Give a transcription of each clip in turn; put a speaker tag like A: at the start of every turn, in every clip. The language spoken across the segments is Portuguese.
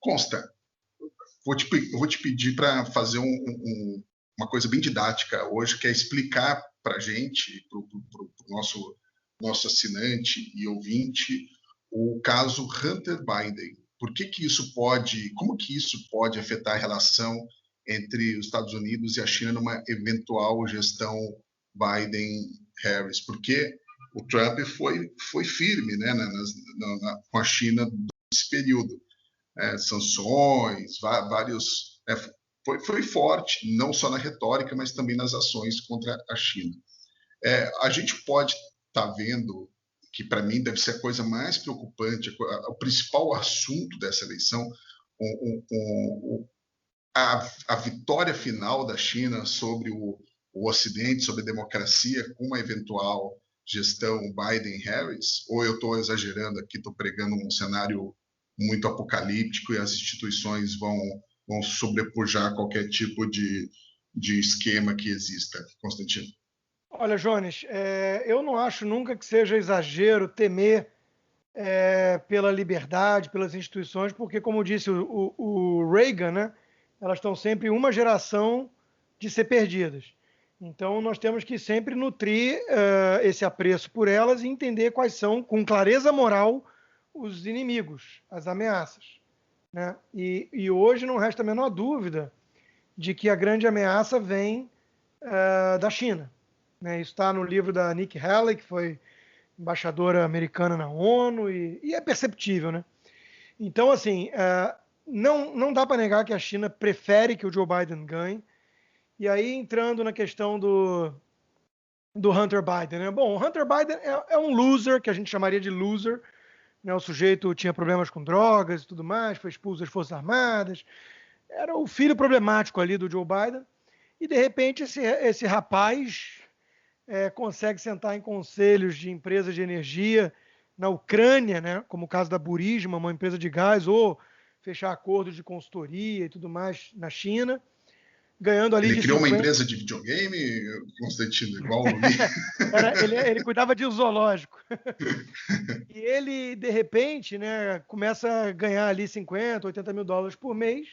A: Consta, eu vou te pedir para fazer uma coisa bem didática hoje, que é explicar para a gente, para o nosso assinante e ouvinte, o caso Hunter Biden. Como que isso pode afetar a relação entre os Estados Unidos e a China numa eventual gestão Biden-Harris? Porque o Trump foi firme, né, com a China nesse período. Sanções, vários... foi forte, não só na retórica, mas também nas ações contra a China. A gente pode estar vendo que, para mim, deve ser a coisa mais preocupante, o principal assunto dessa eleição, a vitória final da China sobre o Ocidente, sobre a democracia, com uma eventual gestão Biden-Harris? Ou eu estou exagerando aqui, estou pregando um cenário muito apocalíptico e as instituições vão sobrepujar qualquer tipo de esquema que exista? Constantino.
B: Olha, Jones, eu não acho nunca que seja exagero temer pela liberdade, pelas instituições, porque, como disse o Reagan, né, elas estão sempre uma geração de ser perdidas. Então, nós temos que sempre nutrir esse apreço por elas e entender quais são, com clareza moral, os inimigos, as ameaças, né? E hoje não resta a menor dúvida de que a grande ameaça vem da China, né? Isso está no livro da Nikki Haley, que foi embaixadora americana na ONU, e é perceptível, né? Então, assim, não dá para negar que a China prefere que o Joe Biden ganhe. E aí, entrando na questão do Hunter Biden, né? Bom, o Hunter Biden é um loser, que a gente chamaria de loser, né? O sujeito tinha problemas com drogas e tudo mais, foi expulso das Forças Armadas, era o filho problemático ali do Joe Biden, e de repente esse rapaz consegue sentar em conselhos de empresas de energia na Ucrânia, né? Como o caso da Burisma, uma empresa de gás, ou fechar acordos de consultoria e tudo mais na China, ganhando ali
A: Ele criou uma empresa de videogame, Constantino, igual o Lee.
B: ele cuidava de um zoológico. E ele, de repente, né, começa a ganhar ali 50, 80 mil dólares por mês,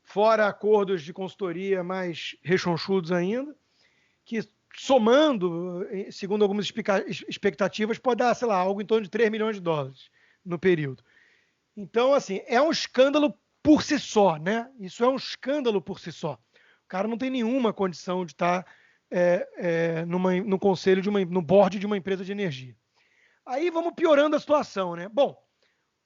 B: fora acordos de consultoria mais rechonchudos ainda, que somando, segundo algumas expectativas, pode dar, sei lá, algo em torno de 3 milhões de dólares no período. Então, assim, é um escândalo por si só, né? Isso é um escândalo por si só. O cara não tem nenhuma condição de estar no conselho, no board de uma empresa de energia. Aí vamos piorando a situação, né? Bom,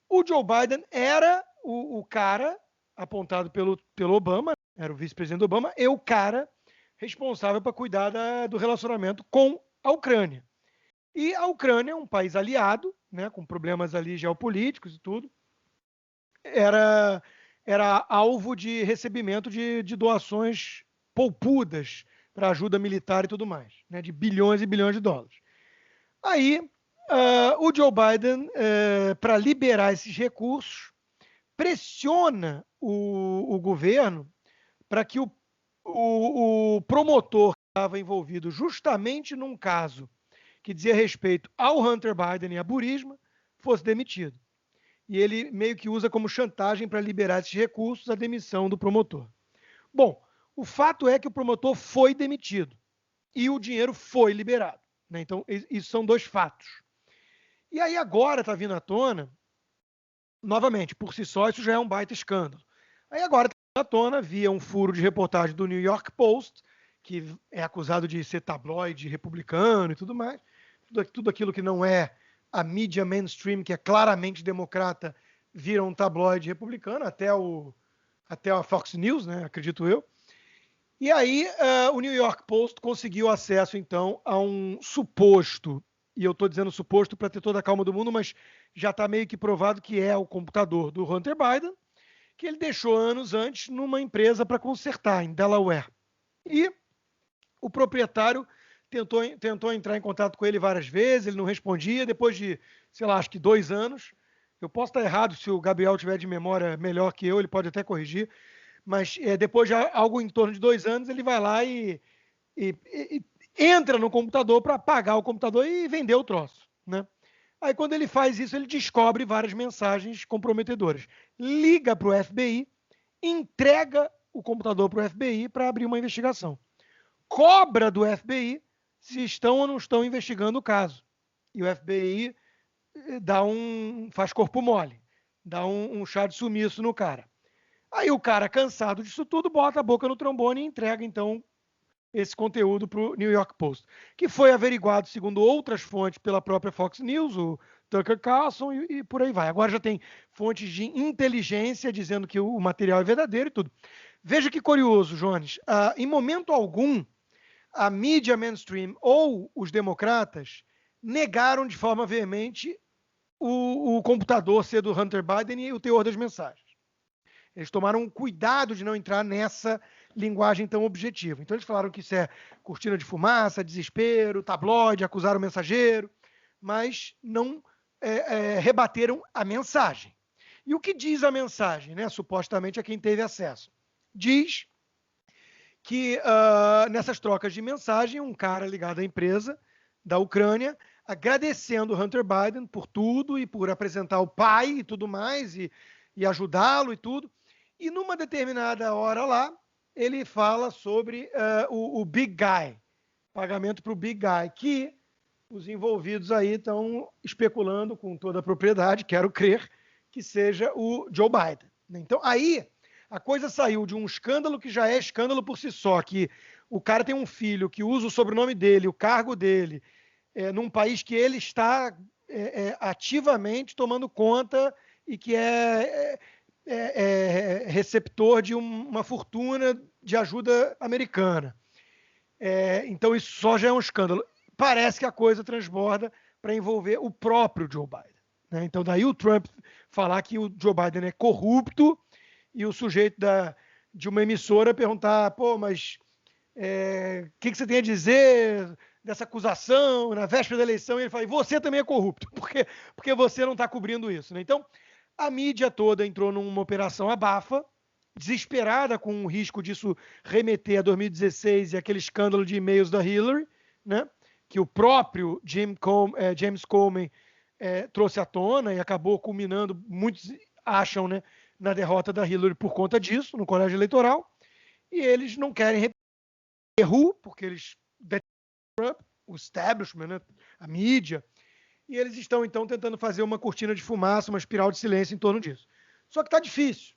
B: o Joe Biden era o cara apontado pelo Obama, era o vice-presidente Obama, e o cara responsável para cuidar do relacionamento com a Ucrânia. E a Ucrânia é um país aliado, né, com problemas ali geopolíticos e tudo, era alvo de recebimento de doações poupudas para ajuda militar e tudo mais, né, de bilhões e bilhões de dólares. Aí, o Joe Biden, para liberar esses recursos, pressiona o governo para que o promotor que estava envolvido justamente num caso que dizia respeito ao Hunter Biden e a Burisma fosse demitido. E ele meio que usa como chantagem para liberar esses recursos a demissão do promotor. Bom, o fato é que o promotor foi demitido e o dinheiro foi liberado, né? Então, isso são dois fatos. E aí agora está vindo à tona, novamente, por si só, isso já é um baita escândalo. Aí agora está vindo à tona, via um furo de reportagem do New York Post, que é acusado de ser tabloide republicano e tudo mais, tudo aquilo que não é a mídia mainstream, que é claramente democrata, vira um tabloide republicano, até a Fox News, né, acredito eu. E aí o New York Post conseguiu acesso, então, a um suposto, e eu estou dizendo suposto para ter toda a calma do mundo, mas já está meio que provado que é o computador do Hunter Biden, que ele deixou anos antes numa empresa para consertar, em Delaware. E o proprietário tentou entrar em contato com ele várias vezes, ele não respondia, depois de, sei lá, acho que 2 anos. Eu posso estar errado, se o Gabriel tiver de memória melhor que eu, ele pode até corrigir, mas depois de algo em torno de 2 anos, ele vai lá e entra no computador para pagar o computador e vender o troço, né? Aí, quando ele faz isso, ele descobre várias mensagens comprometedoras. Liga para o FBI, entrega o computador para o FBI para abrir uma investigação. Cobra do FBI se estão ou não estão investigando o caso. E o FBI faz corpo mole, dá um chá de sumiço no cara. Aí o cara, cansado disso tudo, bota a boca no trombone e entrega, então, esse conteúdo para o New York Post, que foi averiguado, segundo outras fontes, pela própria Fox News, o Tucker Carlson e por aí vai. Agora já tem fontes de inteligência dizendo que o material é verdadeiro e tudo. Veja que curioso, Jones. Em momento algum, a mídia mainstream ou os democratas negaram de forma veemente o computador ser do Hunter Biden e o teor das mensagens. Eles tomaram cuidado de não entrar nessa linguagem tão objetiva. Então, eles falaram que isso é cortina de fumaça, desespero, tabloide, acusaram o mensageiro, mas não rebateram a mensagem. E o que diz a mensagem, né? Supostamente a quem teve acesso? Diz que nessas trocas de mensagem, um cara ligado à empresa da Ucrânia, agradecendo o Hunter Biden por tudo e por apresentar o pai e tudo mais, e ajudá-lo e tudo. E numa determinada hora lá, ele fala sobre o Big Guy, pagamento para o Big Guy, que os envolvidos aí estão especulando com toda a propriedade, quero crer, que seja o Joe Biden. Então, aí, a coisa saiu de um escândalo que já é escândalo por si só, que o cara tem um filho que usa o sobrenome dele, o cargo dele, num país que ele está ativamente tomando conta e que é receptor de uma fortuna de ajuda americana. Então isso só já é um escândalo. Parece que a coisa transborda para envolver o próprio Joe Biden, né? Então daí o Trump falar que o Joe Biden é corrupto e o sujeito de uma emissora perguntar, pô, mas o que você tem a dizer dessa acusação na véspera da eleição? E ele fala, e você também é corrupto, porque você não está cobrindo isso, né? Então, a mídia toda entrou numa operação abafa, desesperada com o risco disso remeter a 2016 e aquele escândalo de e-mails da Hillary, né? Que o próprio James Comey trouxe à tona e acabou culminando, muitos acham, né, na derrota da Hillary por conta disso, no colégio eleitoral. E eles não querem repetir erro, porque eles Trump, o establishment, né, a mídia, e eles estão, então, tentando fazer uma cortina de fumaça, uma espiral de silêncio em torno disso. Só que está difícil.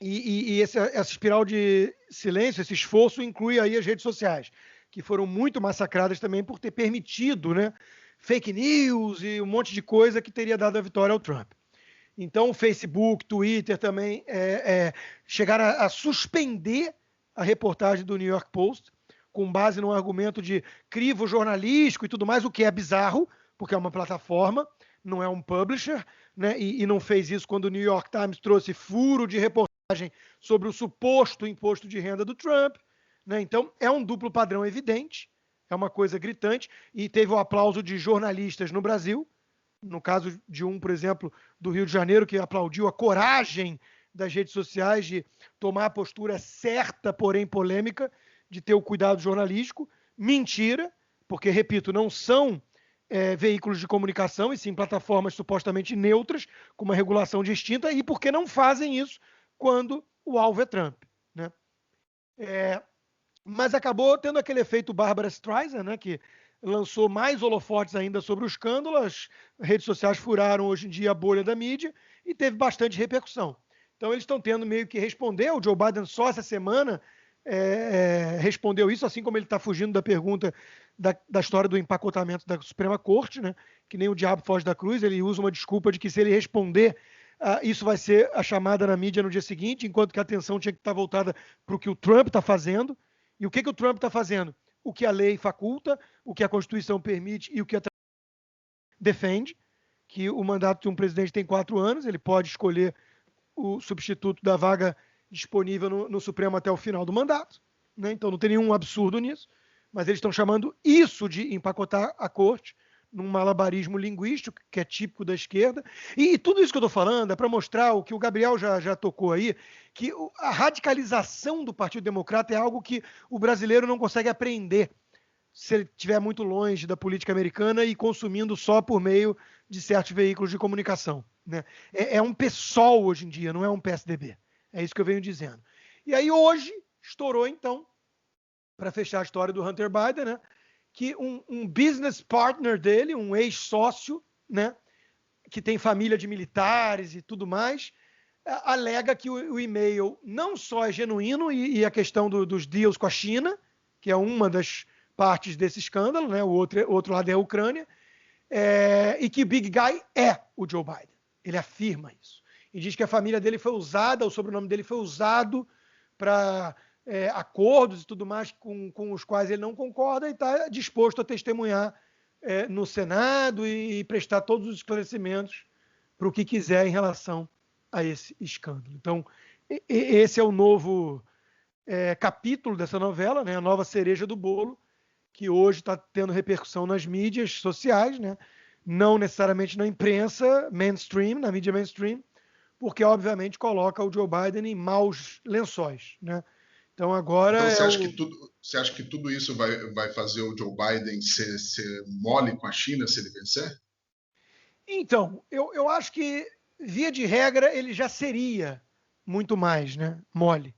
B: E essa espiral de silêncio, esse esforço, inclui aí as redes sociais, que foram muito massacradas também por ter permitido, né, fake news e um monte de coisa que teria dado a vitória ao Trump. Então, o Facebook, Twitter também chegaram a suspender a reportagem do New York Post, com base num argumento de crivo jornalístico e tudo mais, o que é bizarro, porque é uma plataforma, não é um publisher, né? E não fez isso quando o New York Times trouxe furo de reportagem sobre o suposto imposto de renda do Trump, né? Então, é um duplo padrão evidente, é uma coisa gritante, e teve o aplauso de jornalistas no Brasil, no caso de um, por exemplo, do Rio de Janeiro, que aplaudiu a coragem das redes sociais de tomar a postura certa, porém polêmica, de ter o cuidado jornalístico. Mentira, porque, repito, não são veículos de comunicação, e sim plataformas supostamente neutras, com uma regulação distinta, e porque não fazem isso quando o alvo é Trump, né? Mas acabou tendo aquele efeito Barbara Streisand, né, que lançou mais holofotes ainda sobre o escândalo. As redes sociais furaram hoje em dia a bolha da mídia e teve bastante repercussão. Então eles estão tendo meio que responder. O Joe Biden só essa semana respondeu isso, assim como ele está fugindo da pergunta da história do empacotamento da Suprema Corte, né? Que nem o diabo foge da cruz. Ele usa uma desculpa de que se ele responder, isso vai ser a chamada na mídia no dia seguinte, enquanto que a atenção tinha que estar voltada para o que o Trump está fazendo. E o que o Trump está fazendo? O que a lei faculta, o que a Constituição permite e o que a defende, que o mandato de um presidente tem 4 anos, ele pode escolher o substituto da vaga disponível no Supremo até o final do mandato, né? Então não tem nenhum absurdo nisso, mas eles estão chamando isso de empacotar a corte num malabarismo linguístico que é típico da esquerda. E tudo isso que eu estou falando é para mostrar o que o Gabriel já tocou aí, que a radicalização do Partido Democrata é algo que o brasileiro não consegue aprender se ele estiver muito longe da política americana e consumindo só por meio de certos veículos de comunicação, né? É um PSOL hoje em dia, não é um PSDB. É isso que eu venho dizendo. E aí hoje estourou, então, para fechar a história do Hunter Biden, né, que um business partner dele, um ex-sócio, né, que tem família de militares e tudo mais, alega que o e-mail não só é genuíno e a questão dos deals com a China, que é uma das partes desse escândalo, né, o outro lado é a Ucrânia, e que o Big Guy é o Joe Biden. Ele afirma isso. E diz que a família dele foi usada, o sobrenome dele foi usado para acordos e tudo mais com os quais ele não concorda e está disposto a testemunhar no Senado e prestar todos os esclarecimentos para o que quiser em relação a esse escândalo. Então, esse é o novo capítulo dessa novela, né? A nova cereja do bolo, que hoje está tendo repercussão nas mídias sociais, né? Não necessariamente na imprensa mainstream, na mídia mainstream, porque obviamente coloca o Joe Biden em maus lençóis, né? Então agora
A: Então você acha que tudo isso vai fazer o Joe Biden ser mole com a China se ele vencer?
B: Então, eu acho que, via de regra, ele já seria muito mais, né, mole.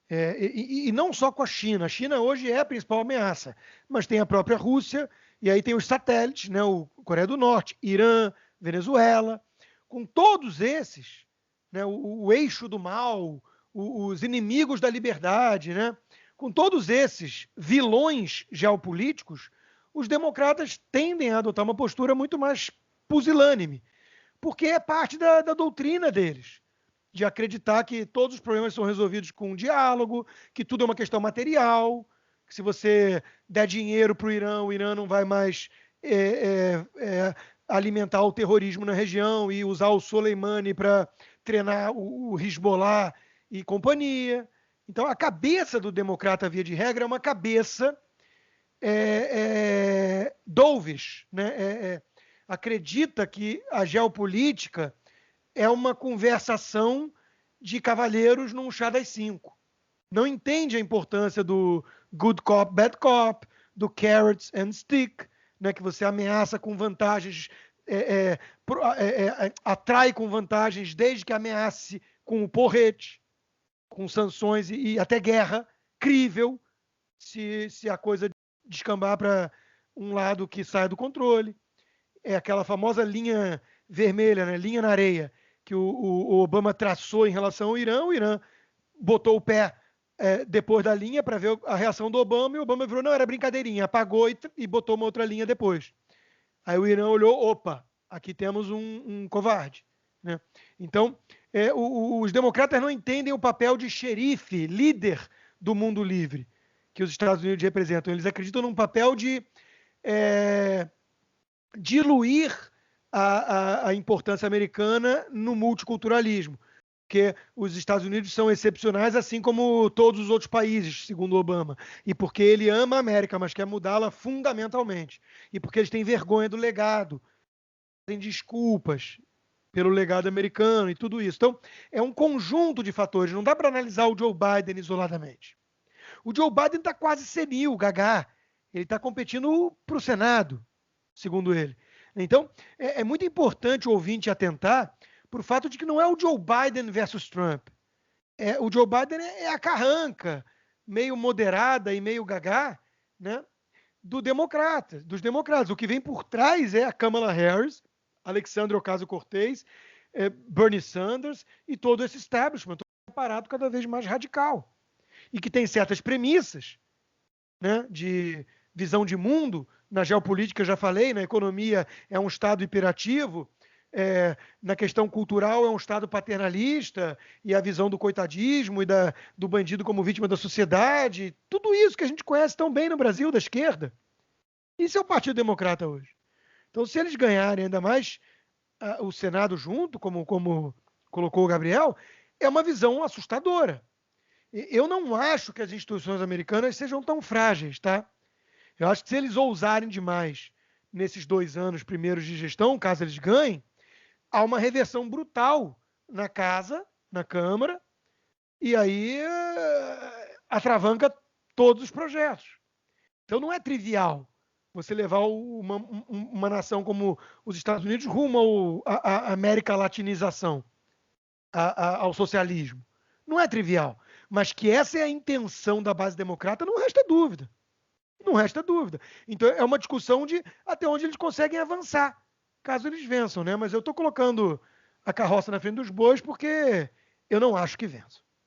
B: E não só com a China. A China hoje é a principal ameaça, mas tem a própria Rússia, e aí tem os satélites, né, o Coreia do Norte, Irã, Venezuela. Com todos esses, né, o eixo do mal, os inimigos da liberdade, né, com todos esses vilões geopolíticos, os democratas tendem a adotar uma postura muito mais pusilânime, porque é parte da doutrina deles, de acreditar que todos os problemas são resolvidos com um diálogo, que tudo é uma questão material, que se você der dinheiro para o Irã não vai mais alimentar o terrorismo na região e usar o Soleimani para treinar o Hezbollah e companhia. Então, a cabeça do democrata, via de regra, é uma cabeça dovish, né? Acredita que a geopolítica é uma conversação de cavalheiros num chá das 5. Não entende a importância do good cop, bad cop, do carrots and stick, né, que você ameaça com vantagens, atrai com vantagens desde que ameace com o porrete, com sanções e até guerra crível, se a coisa descambar para um lado que sai do controle. É aquela famosa linha vermelha, né, linha na areia, que o Obama traçou em relação ao Irã. O Irã botou o pé depois da linha para ver a reação do Obama, e o Obama virou, não, era brincadeirinha, apagou e botou uma outra linha depois. Aí o Irã olhou, opa, aqui temos um covarde. Né? Então, os democratas não entendem o papel de xerife, líder do mundo livre, que os Estados Unidos representam. Eles acreditam num papel de diluir a importância americana no multiculturalismo, porque os Estados Unidos são excepcionais, assim como todos os outros países, segundo Obama, e porque ele ama a América, mas quer mudá-la fundamentalmente, e porque eles têm vergonha do legado, têm desculpas pelo legado americano e tudo isso. Então, é um conjunto de fatores, não dá para analisar o Joe Biden isoladamente. O Joe Biden está quase senil, gagá, ele está competindo para o Senado, segundo ele. Então, é muito importante o ouvinte atentar para o fato de que não é o Joe Biden versus Trump. O Joe Biden é a carranca, meio moderada e meio gagá, né, dos democratas. O que vem por trás é a Kamala Harris, Alexandria Ocasio-Cortez, Bernie Sanders e todo esse establishment, um aparato cada vez mais radical. E que tem certas premissas, né, de visão de mundo. Na geopolítica, já falei, na economia é um Estado hiperativo, na questão cultural é um Estado paternalista, e a visão do coitadismo e do bandido como vítima da sociedade, tudo isso que a gente conhece tão bem no Brasil, da esquerda. Isso é o Partido Democrata hoje. Então, se eles ganharem ainda mais o Senado junto, como colocou o Gabriel, é uma visão assustadora. Eu não acho que as instituições americanas sejam tão frágeis, tá? Eu acho que se eles ousarem demais nesses 2 anos primeiros de gestão, caso eles ganhem, há uma reversão brutal na casa, na Câmara, e aí atravanca todos os projetos. Então não é trivial você levar uma nação como os Estados Unidos rumo à América Latinização, ao socialismo. Não é trivial. Mas que essa é a intenção da base democrata, não resta dúvida. Não resta dúvida. Então é uma discussão de até onde eles conseguem avançar, caso eles vençam, né? Mas eu estou colocando a carroça na frente dos bois porque eu não acho que vençam.